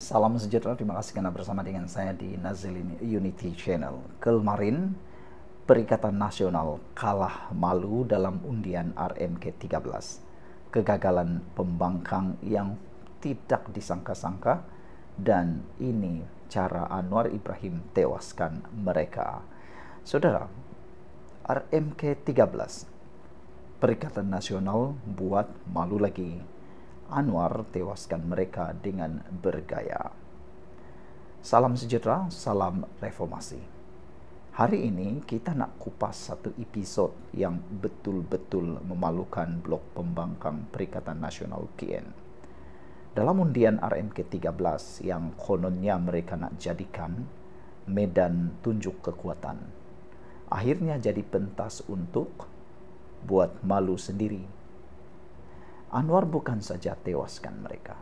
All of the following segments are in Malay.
Salam sejahtera, terima kasih karena bersama dengan saya di Nazil Unity Channel. Kemarin, Perikatan Nasional kalah malu dalam undian RMK13. Kegagalan pembangkang yang tidak disangka-sangka, dan ini cara Anwar Ibrahim tewaskan mereka. Saudara, RMK13, Perikatan Nasional buat malu lagi. Anwar tewaskan mereka dengan bergaya. Salam sejahtera, salam reformasi. Hari ini kita nak kupas satu episod yang betul-betul memalukan blok pembangkang Perikatan Nasional PN. Dalam undian RMK13 yang kononnya mereka nak jadikan medan tunjuk kekuatan, akhirnya jadi pentas untuk buat malu sendiri. Anwar bukan saja tewaskan mereka,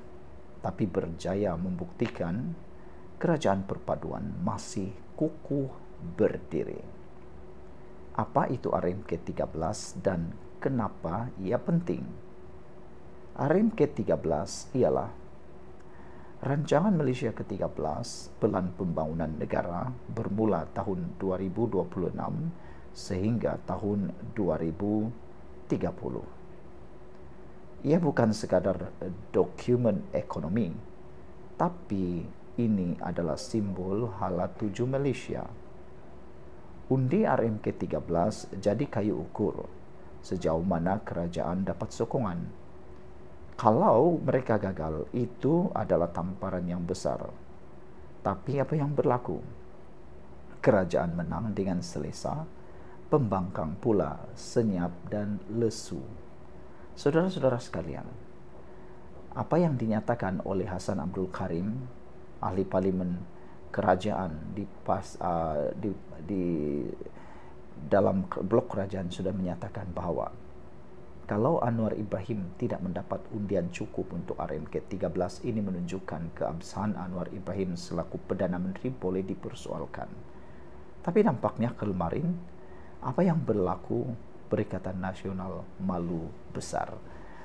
tapi berjaya membuktikan kerajaan perpaduan masih kukuh berdiri. Apa itu RMK13 dan kenapa ia penting? RMK13 ialah Rancangan Malaysia ke-13 Pelan Pembangunan Negara bermula tahun 2026 sehingga tahun 2030. Ia bukan sekadar dokumen ekonomi, tapi ini adalah simbol hala tuju Malaysia. Undi RMK13 jadi kayu ukur sejauh mana kerajaan dapat sokongan. Kalau mereka gagal, itu adalah tamparan yang besar. Tapi apa yang berlaku? Kerajaan menang dengan selesa, pembangkang pula senyap dan lesu. Saudara-saudara sekalian, apa yang dinyatakan oleh Hassan Abdul Karim, ahli parlimen kerajaan di dalam blok kerajaan sudah menyatakan bahwa kalau Anwar Ibrahim tidak mendapat undian cukup untuk RMK13, ini menunjukkan keabsahan Anwar Ibrahim selaku Perdana Menteri boleh dipersoalkan. Tapi nampaknya kemarin apa yang berlaku, Perikatan Nasional malu besar.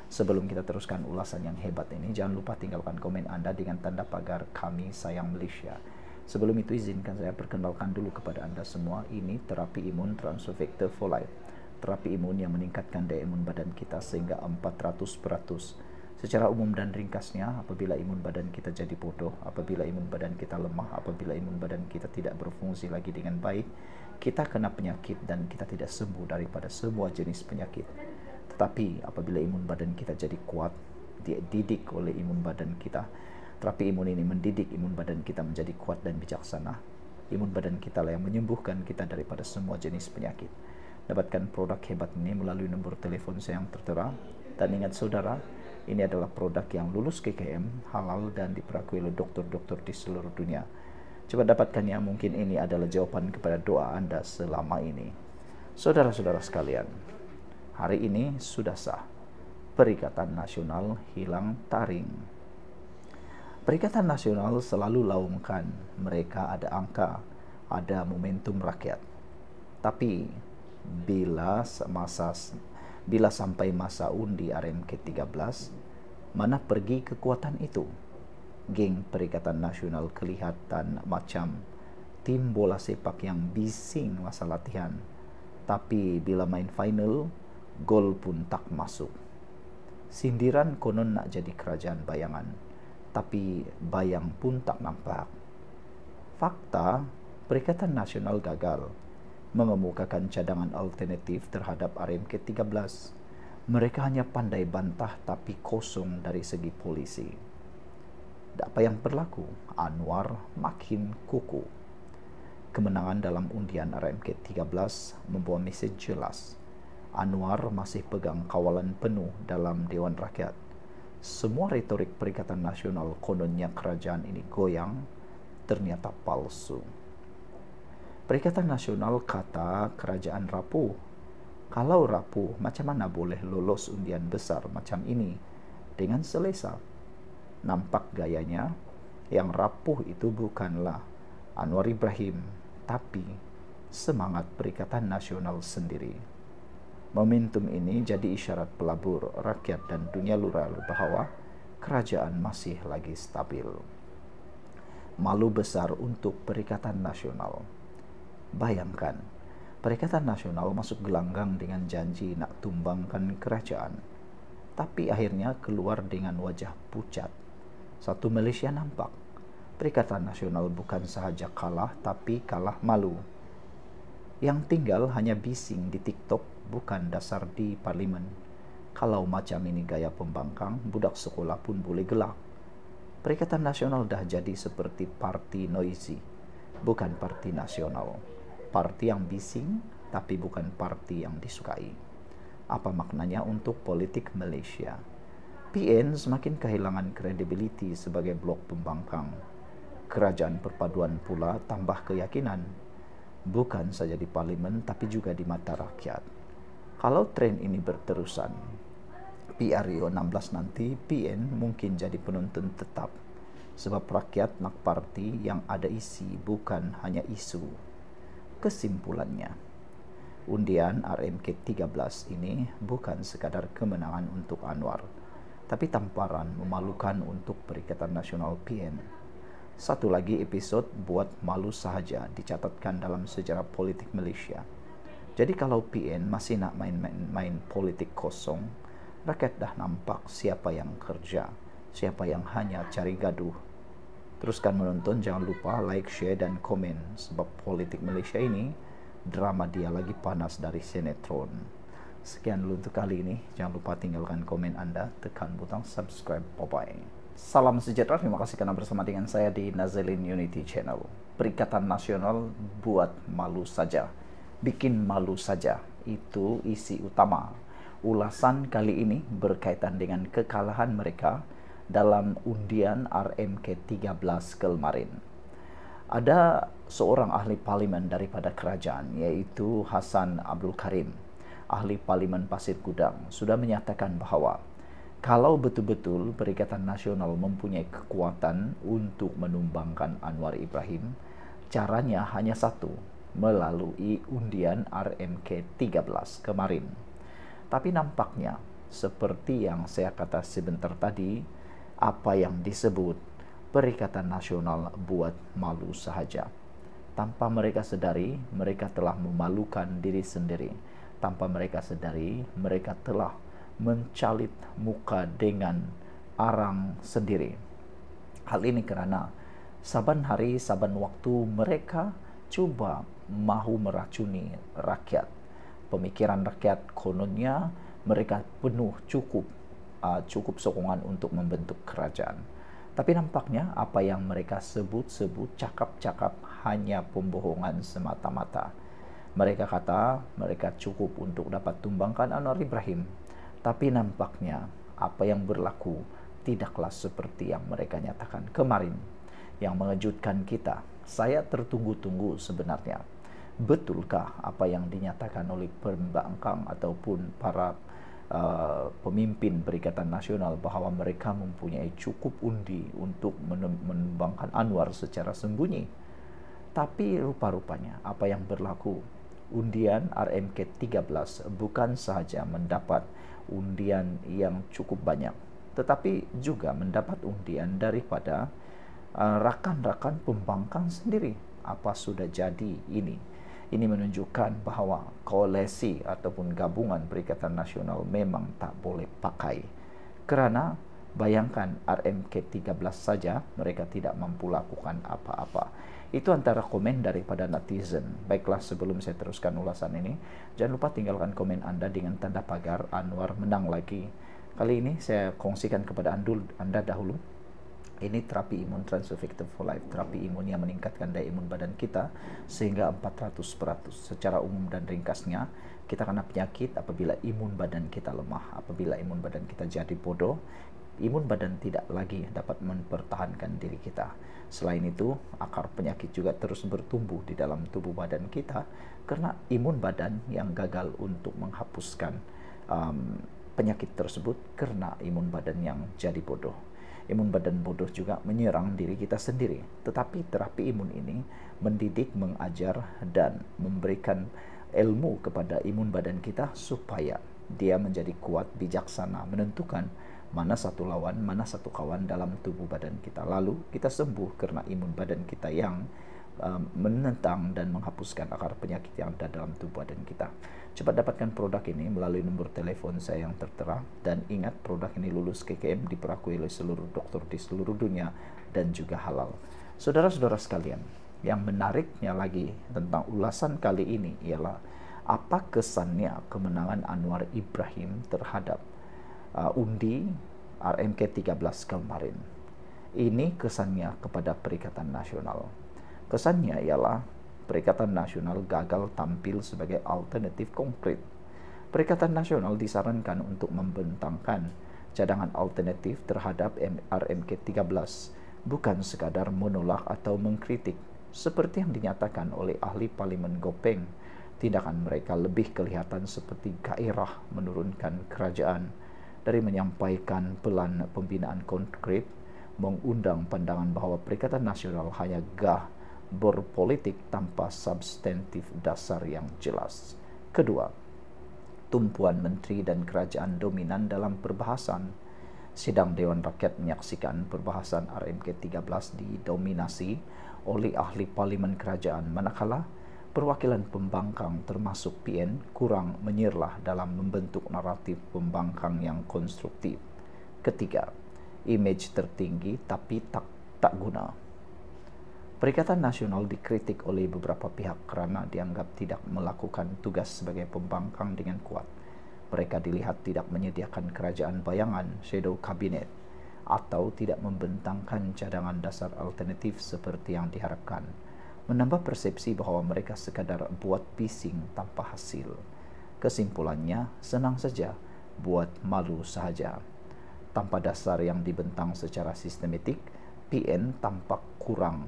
Sebelum kita teruskan ulasan yang hebat ini, jangan lupa tinggalkan komen Anda dengan tanda pagar Kami Sayang Malaysia. Sebelum itu izinkan saya perkenalkan dulu kepada Anda semua, ini terapi imun Transfer Factor for Life. Terapi imun yang meningkatkan daya imun badan kita sehingga 400%. Secara umum dan ringkasnya, apabila imun badan kita jadi bodoh, apabila imun badan kita lemah, apabila imun badan kita tidak berfungsi lagi dengan baik, kita kena penyakit dan kita tidak sembuh daripada semua jenis penyakit. Tetapi apabila imun badan kita jadi kuat, dididik oleh imun badan kita, terapi imun ini mendidik imun badan kita menjadi kuat dan bijaksana. Imun badan kita lah yang menyembuhkan kita daripada semua jenis penyakit. Dapatkan produk hebat ini melalui nombor telefon saya yang tertera. Dan ingat saudara, ini adalah produk yang lulus KKM, halal dan diperakui oleh dokter-dokter di seluruh dunia. Coba dapatkannya, mungkin ini adalah jawaban kepada doa Anda selama ini. Saudara-saudara sekalian, hari ini sudah sah. Perikatan Nasional hilang taring. Perikatan Nasional selalu laungkan mereka ada angka, ada momentum rakyat. Tapi bila sampai masa undi RMK13, mana pergi kekuatan itu? Geng Perikatan Nasional kelihatan macam tim bola sepak yang bising masa latihan. Tapi bila main final, gol pun tak masuk. Sindiran konon nak jadi kerajaan bayangan, tapi bayang pun tak nampak. Fakta, Perikatan Nasional gagal mengemukakan cadangan alternatif terhadap RMK13. Mereka hanya pandai bantah tapi kosong dari segi polisi. Apa yang berlaku? Anwar makin kukuh. Kemenangan dalam undian RMK13 membawa mesej jelas. Anwar masih pegang kawalan penuh dalam Dewan Rakyat. Semua retorik Perikatan Nasional kononnya kerajaan ini goyang, ternyata palsu. Perikatan Nasional kata kerajaan rapuh. Kalau rapuh, macam mana boleh lolos undian besar macam ini dengan selesa? Nampak gayanya, yang rapuh itu bukanlah Anwar Ibrahim, tapi semangat Perikatan Nasional sendiri. Momentum ini jadi isyarat pelabur rakyat dan dunia luar bahwa kerajaan masih lagi stabil. malu besar untuk Perikatan Nasional. Bayangkan, Perikatan Nasional masuk gelanggang dengan janji nak tumbangkan kerajaan, tapi akhirnya keluar dengan wajah pucat. Satu Malaysia nampak, Perikatan Nasional bukan sahaja kalah, tapi kalah malu. Yang tinggal hanya bising di TikTok, bukan dasar di parlimen. Kalau macam ini gaya pembangkang, budak sekolah pun boleh gelak. Perikatan Nasional dah jadi seperti parti noisy, bukan parti nasional. Parti yang bising, tapi bukan parti yang disukai. Apa maknanya untuk politik Malaysia? PN semakin kehilangan kredibiliti sebagai blok pembangkang. Kerajaan perpaduan pula tambah keyakinan, bukan saja di parlimen tapi juga di mata rakyat. Kalau tren ini berterusan, PRU 16 nanti PN mungkin jadi penonton tetap, sebab rakyat nak parti yang ada isi, bukan hanya isu. Kesimpulannya, undian RMK 13 ini bukan sekadar kemenangan untuk Anwar, tapi tamparan memalukan untuk Perikatan Nasional PN. Satu lagi episod buat malu sahaja dicatatkan dalam sejarah politik Malaysia. Jadi kalau PN masih nak main politik kosong, rakyat dah nampak siapa yang kerja, siapa yang hanya cari gaduh. Teruskan menonton, jangan lupa like, share, dan komen, sebab politik Malaysia ini drama dia lagi panas dari sinetron. Sekian dulu untuk kali ini. Jangan lupa tinggalkan komen Anda, tekan butang subscribe. Bye-bye. Salam sejahtera, terima kasih karena bersama dengan saya di Nazalin Unity Channel. Perikatan Nasional buat malu saja, bikin malu saja, itu isi utama. Ulasan kali ini berkaitan dengan kekalahan mereka dalam undian RMK 13 kemarin. Ada seorang ahli parlimen daripada kerajaan, yaitu Hassan Abdul Karim, ahli parlimen Pasir Gudang, sudah menyatakan bahawa kalau betul-betul Perikatan Nasional mempunyai kekuatan untuk menumbangkan Anwar Ibrahim, caranya hanya satu, melalui undian RMK 13 kemarin. Tapi nampaknya, seperti yang saya kata sebentar tadi, apa yang disebut Perikatan Nasional buat malu sahaja. Tanpa mereka sedari, mereka telah memalukan diri sendiri. Tanpa mereka sedari, mereka telah mencalit muka dengan arang sendiri. Hal ini kerana saban hari, saban waktu mereka cuba mahu meracuni rakyat. Pemikiran rakyat kononnya mereka penuh cukup sokongan untuk membentuk kerajaan. Tapi nampaknya apa yang mereka sebut-sebut, cakap-cakap hanya pembohongan semata-mata. Mereka kata mereka cukup untuk dapat tumbangkan Anwar Ibrahim. Tapi nampaknya apa yang berlaku tidaklah seperti yang mereka nyatakan kemarin. Yang mengejutkan kita, saya tertunggu-tunggu sebenarnya. Betulkah apa yang dinyatakan oleh pembangkang ataupun para pemimpin Perikatan Nasional bahawa mereka mempunyai cukup undi untuk menumbangkan Anwar secara sembunyi? Tapi rupa-rupanya apa yang berlaku, undian RMK 13 bukan sahaja mendapat undian yang cukup banyak, tetapi juga mendapat undian daripada rakan-rakan pembangkang sendiri. Apa sudah jadi ini? Ini menunjukkan bahawa koalisi ataupun gabungan Perikatan Nasional memang tak boleh pakai. Kerana bayangkan RMK 13 saja mereka tidak mampu lakukan apa-apa. Itu antara komen daripada netizen. Baiklah, sebelum saya teruskan ulasan ini, jangan lupa tinggalkan komen Anda dengan tanda pagar Anwar menang lagi. Kali ini saya kongsikan kepada Anda dahulu. Ini terapi imun Transeffective for Life, terapi imun yang meningkatkan daya imun badan kita sehingga 400%. Secara umum dan ringkasnya, kita kena penyakit apabila imun badan kita lemah. Apabila imun badan kita jadi bodoh, imun badan tidak lagi dapat mempertahankan diri kita. Selain itu, akar penyakit juga terus bertumbuh di dalam tubuh badan kita karena imun badan yang gagal untuk menghapuskan penyakit tersebut karena imun badan yang jadi bodoh. Imun badan bodoh juga menyerang diri kita sendiri. Tetapi terapi imun ini mendidik, mengajar, dan memberikan ilmu kepada imun badan kita supaya dia menjadi kuat, bijaksana, menentukan mana satu lawan, mana satu kawan dalam tubuh badan kita. Lalu kita sembuh karena imun badan kita yang menentang dan menghapuskan akar penyakit yang ada dalam tubuh badan kita. Cepat dapatkan produk ini melalui nomor telepon saya yang tertera, dan ingat, produk ini lulus KKM, diperakui oleh seluruh dokter di seluruh dunia, dan juga halal. Saudara-saudara sekalian, yang menariknya lagi tentang ulasan kali ini ialah apa kesannya kemenangan Anwar Ibrahim terhadap undi RMK 13 kemarin. Ini kesannya kepada Perikatan Nasional. Kesannya ialah Perikatan Nasional gagal tampil sebagai alternatif konkret. Perikatan Nasional disarankan untuk membentangkan cadangan alternatif terhadap RMK 13, bukan sekadar menolak atau mengkritik. Seperti yang dinyatakan oleh ahli parlimen Gopeng, tindakan mereka lebih kelihatan seperti gairah menurunkan kerajaan dari menyampaikan pelan pembinaan konkret, mengundang pandangan bahawa Perikatan Nasional hanya berpolitik tanpa substantif dasar yang jelas. Kedua, tumpuan menteri dan kerajaan dominan dalam perbahasan. Sidang Dewan Rakyat menyaksikan perbahasan RMK 13 didominasi oleh ahli parlimen kerajaan, manakala perwakilan pembangkang termasuk PN kurang menyerlah dalam membentuk naratif pembangkang yang konstruktif. Ketiga, imej tertinggi tapi tak guna. Perikatan Nasional dikritik oleh beberapa pihak kerana dianggap tidak melakukan tugas sebagai pembangkang dengan kuat. Mereka dilihat tidak menyediakan kerajaan bayangan, shadow cabinet, atau tidak membentangkan cadangan dasar alternatif seperti yang diharapkan, menambah persepsi bahawa mereka sekadar buat bising tanpa hasil. Kesimpulannya, senang saja, buat malu sahaja. Tanpa dasar yang dibentang secara sistematik, PN tampak kurang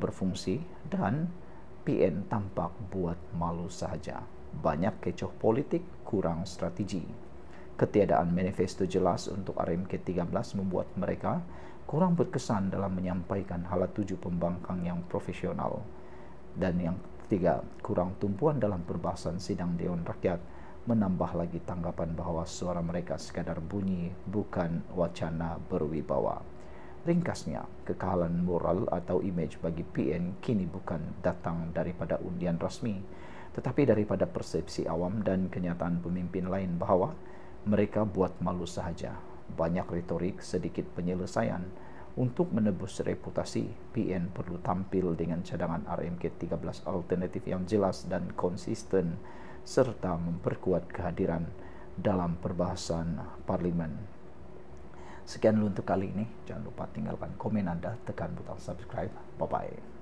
berfungsi, dan PN tampak buat malu sahaja. Banyak kecoh politik, kurang strategi. Ketiadaan manifesto jelas untuk RMK 13 membuat mereka kurang berkesan dalam menyampaikan hala tuju pembangkang yang profesional. Dan yang ketiga, kurang tumpuan dalam perbahasan sidang Dewan Rakyat menambah lagi tanggapan bahawa suara mereka sekadar bunyi, bukan wacana berwibawa. Ringkasnya, kekalahan moral atau imej bagi PN kini bukan datang daripada undian rasmi, tetapi daripada persepsi awam dan kenyataan pemimpin lain bahawa mereka buat malu sahaja. Banyak retorik, sedikit penyelesaian. Untuk menebus reputasi, PN perlu tampil dengan cadangan RMK 13 alternatif yang jelas dan konsisten, serta memperkuat kehadiran dalam perbahasan parlimen. Sekian dulu untuk kali ini. Jangan lupa tinggalkan komen Anda, tekan butang subscribe. Bye-bye.